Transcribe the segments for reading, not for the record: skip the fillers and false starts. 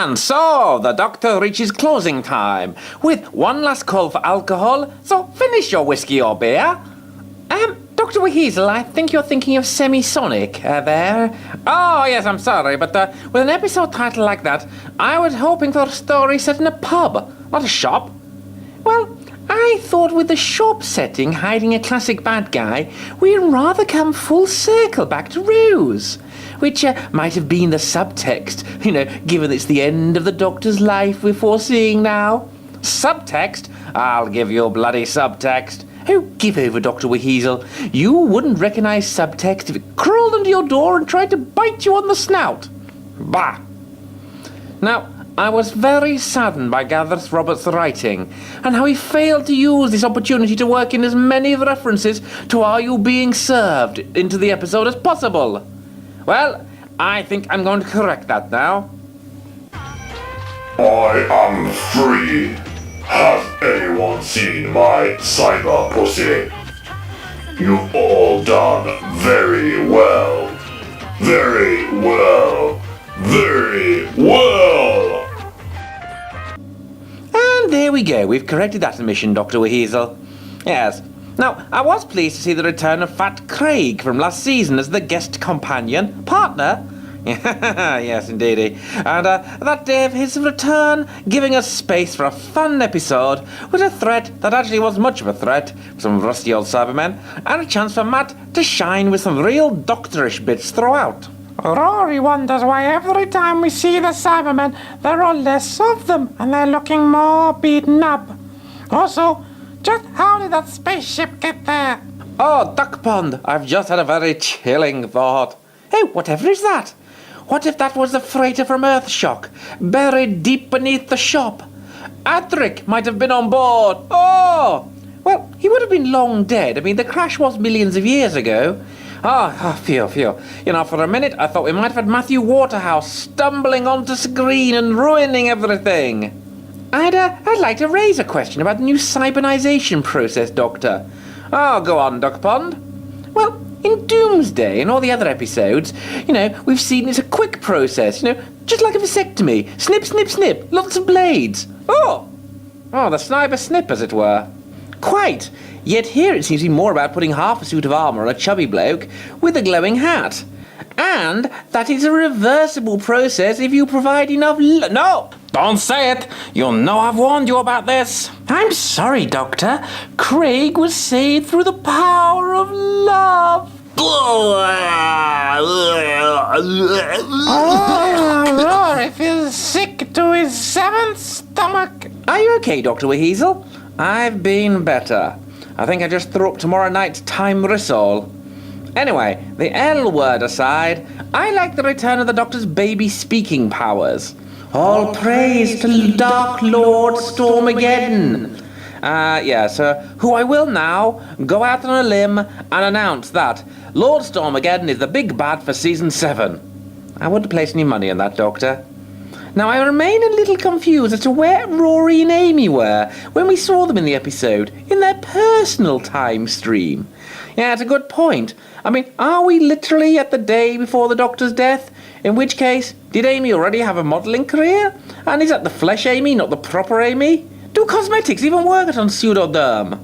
And so, the Doctor reaches closing time, with one last call for alcohol, so finish your whiskey or beer. Dr. WHeasel, I think you're thinking of Semisonic, there. Oh, yes, I'm sorry, but with an episode title like that, I was hoping for a story set in a pub, not a shop. Well, I thought with the shop setting hiding a classic bad guy, we'd rather come full circle back to Ruse, which might have been the subtext, given it's the end of the Doctor's life we're foreseeing now. Subtext? I'll give you bloody subtext. Oh, give over, Dr. WHeasel. You wouldn't recognise subtext if it crawled under your door and tried to bite you on the snout. Bah! Now, I was very saddened by Gareth Roberts' writing, and how he failed to use this opportunity to work in as many references to Are You Being Served into the episode as possible. Well, I think I'm going to correct that now. I am free. Has anyone seen my cyber pussy? You've all done very well. Very well. Very well. And there we go. We've corrected that omission, Dr. WHeasel. Yes. Now, I was pleased to see the return of Fat Craig from last season as the guest companion, partner. Yes, indeedy. And that day of his return, giving us space for a fun episode, was a threat that actually was much of a threat for some rusty old Cybermen, and a chance for Matt to shine with some real doctorish bits throughout. Rory wonders why every time we see the Cybermen, there are less of them, and they're looking more beaten up. Also, just how did that spaceship get there? Oh, Duck Pond, I've just had a very chilling thought. Hey, whatever is that? What if that was the freighter from Earthshock, buried deep beneath the shop? Adric might have been on board. Oh! Well, he would have been long dead. I mean, the crash was millions of years ago. Phew. For a minute, I thought we might have had Matthew Waterhouse stumbling onto screen and ruining everything. I'd like to raise a question about the new cybernization process, Doctor. Oh, go on, Duck Pond. Well, in Doomsday and all the other episodes, we've seen it's a quick process, just like a vasectomy. Snip, snip, snip, lots of blades. Oh, the sniper snip, as it were. Quite. Yet here it seems to be more about putting half a suit of armour on a chubby bloke with a glowing hat. And that is a reversible process if you provide enough No! Don't say it! You'll know I've warned you about this. I'm sorry, Doctor. Craig was saved through the power of love. Rory feels sick to his seventh stomach. Are you okay, Dr. WHeasel? I've been better. I think I just threw up tomorrow night's time risol. Anyway, the L word aside, I like the return of the Doctor's baby speaking powers. All praise to Dark Lord Stormageddon. Who I will now go out on a limb and announce that Lord Stormageddon is the big bad for Season 7. I wouldn't place any money on that, Doctor. Now, I remain a little confused as to where Rory and Amy were when we saw them in the episode, in their personal time stream. Yeah, it's a good point. I mean, are we literally at the day before the Doctor's death? In which case, did Amy already have a modelling career? And is that the flesh Amy, not the proper Amy? Do cosmetics even work on pseudoderm?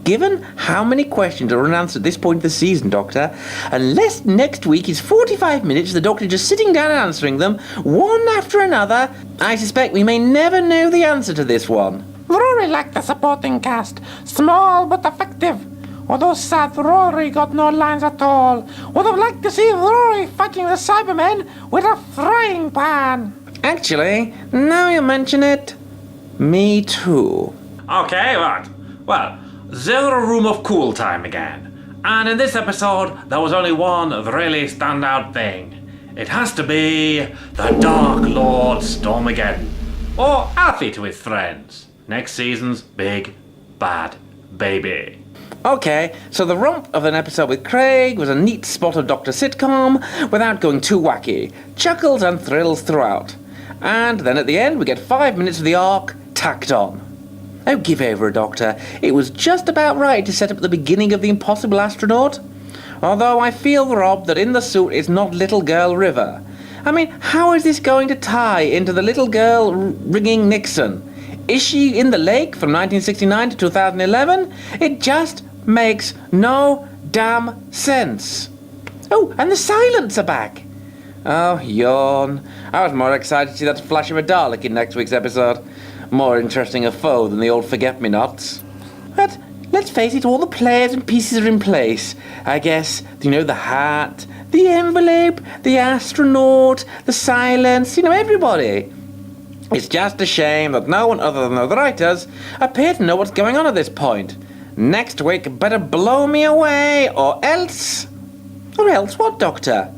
Given how many questions are unanswered at this point of the season, Doctor, unless next week is 45 minutes of the Doctor just sitting down and answering them, one after another, I suspect we may never know the answer to this one. Rory liked the supporting cast, small but effective. Although sad Rory got no lines at all. Would have liked to see Rory fighting the Cybermen with a frying pan. Actually, now you mention it, me too. Okay, right. Well, zero room of cool time again. And in this episode, there was only one really standout thing. It has to be the Dark Lord Stormageddon, or Alfie to his friends. Next season's big bad baby. Okay, so the romp of an episode with Craig was a neat spot of Doctor sitcom without going too wacky. Chuckles and thrills throughout. And then at the end we get 5 minutes of the arc tacked on. Oh, give over, Doctor. It was just about right to set up the beginning of the impossible astronaut. Although I feel, Rob, that in the suit is not little girl River. I mean, how is this going to tie into the little girl ringing Nixon? Is she in the lake from 1969 to 2011? It just makes no damn sense. Oh, and the silents are back. Oh, yawn. I was more excited to see that flash of a Dalek in next week's episode. More interesting a foe than the old forget-me-nots. But let's face it, all the players and pieces are in place. I guess, the hat, the envelope, the astronaut, the silence, everybody. It's just a shame that no one other than the writers appear to know what's going on at this point. Next week better blow me away, or else... Or else what, Doctor?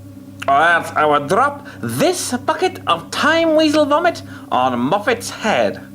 Or else I would drop this bucket of time weasel vomit on Moffat's head.